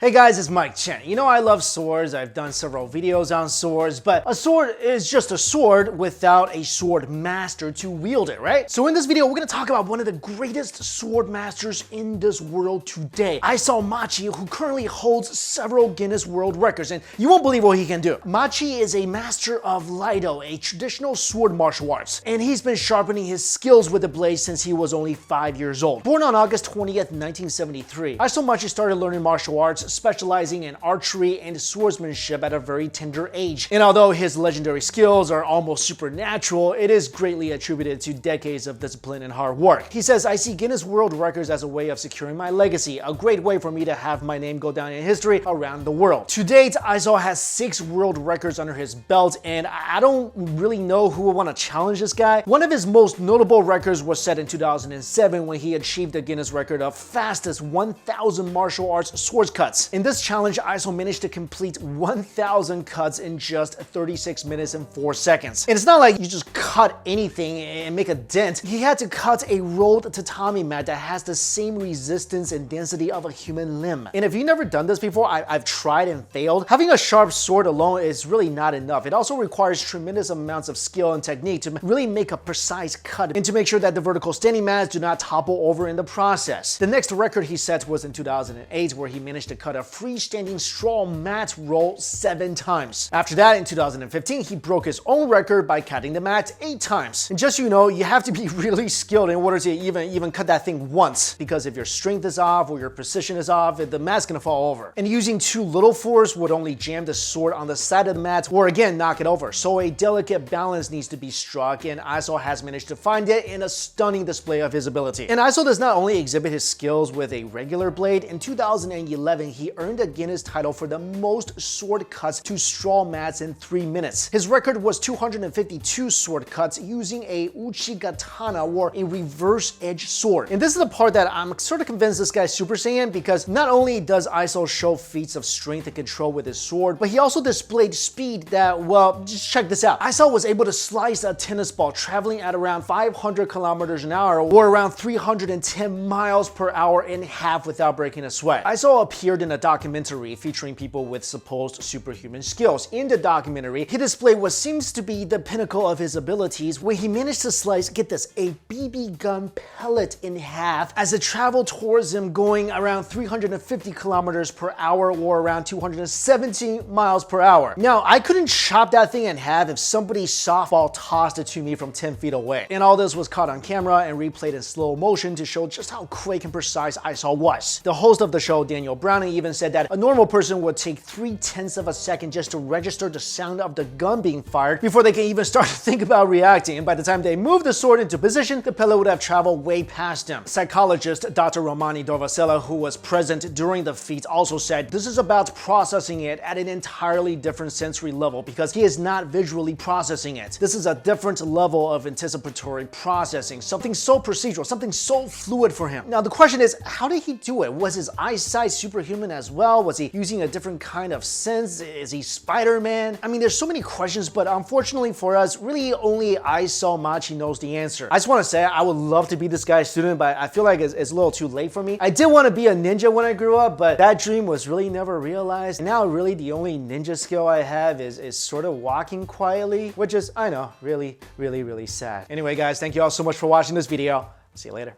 Hey guys, it's Mikexingchen. You know I love swords, I've done several videos on swords, but a sword is just a sword without a sword master to wield it, right? So in this video, we're gonna talk about one of the greatest sword masters in this world today. I saw Machi, who currently holds several Guinness World Records, and you won't believe what he can do. Machi is a master of Lido, a traditional sword martial arts, and he's been sharpening his skills with the blade since he was only 5 years old. Born on August 20th, 1973, I saw Machi started learning martial arts, specializing in archery and swordsmanship at a very tender age. And although his legendary skills are almost supernatural, it is greatly attributed to decades of discipline and hard work. He says, "I see Guinness World Records as a way of securing my legacy, a great way for me to have my name go down in history around the world." To date, Aiso has 6 world records under his belt, and I don't really know who would want to challenge this guy. One of his most notable records was set in 2007 when he achieved the Guinness record of fastest 1,000 martial arts swords cuts. In this challenge, Aiso managed to complete 1,000 cuts in just 36 minutes and 4 seconds. And it's not like you just cut anything and make a dent. He had to cut a rolled tatami mat that has the same resistance and density of a human limb. And if you've never done this before, I've tried and failed. Having a sharp sword alone is really not enough. It also requires tremendous amounts of skill and technique to really make a precise cut and to make sure that the vertical standing mats do not topple over in the process. The next record he set was in 2008, where he managed to cut a freestanding straw mat roll 7 times. After that, in 2015, he broke his own record by cutting the mat 8 times. And just so you know, you have to be really skilled in order to even cut that thing once, because if your strength is off or your precision is off, the mat's gonna fall over. And using too little force would only jam the sword on the side of the mat or again knock it over. So a delicate balance needs to be struck, and Aiso has managed to find it in a stunning display of his ability. And Aiso does not only exhibit his skills with a regular blade. In 2011, he earned a Guinness title for the most sword cuts to straw mats in 3 minutes. His record was 252 sword cuts using a uchigatana, or a reverse edge sword. And this is the part that I'm sort of convinced this guy's Super Saiyan, because not only does Aiso show feats of strength and control with his sword, but he also displayed speed that, well, just check this out. Aiso was able to slice a tennis ball traveling at around 500 kilometers an hour, or around 310 miles per hour, in half without breaking a sweat. Aiso appeared in a documentary featuring people with supposed superhuman skills. In the documentary, he displayed what seems to be the pinnacle of his abilities, where he managed to slice, get this, a BB gun pellet in half as it traveled towards him, going around 350 kilometers per hour, or around 217 miles per hour. Now, I couldn't chop that thing in half if somebody softball tossed it to me from 10 feet away. And all this was caught on camera and replayed in slow motion to show just how quick and precise Aiso was. The host of the show, Daniel Browning, even said that a normal person would take 0.3 of a second just to register the sound of the gun being fired before they can even start to think about reacting. And by the time they moved the sword into position, the pellet would have traveled way past him. Psychologist Dr. Romani Dorvasella, who was present during the feat, also said this is about processing it at an entirely different sensory level, because he is not visually processing it. This is a different level of anticipatory processing, something so procedural, something so fluid for him. Now the question is, how did he do it? Was his eyesight superhuman as well? Was he using a different kind of sense? Is he Spider-Man? I mean, there's so many questions, but unfortunately for us, really only Aiso Machi knows the answer. I just want to say I would love to be this guy's student, but I feel like it's a little too late for me. I did want to be a ninja when I grew up, but that dream was really never realized. And now really the only ninja skill I have is sort of walking quietly, which is, I know, really sad. Anyway guys, thank you all so much for watching this video. See you later.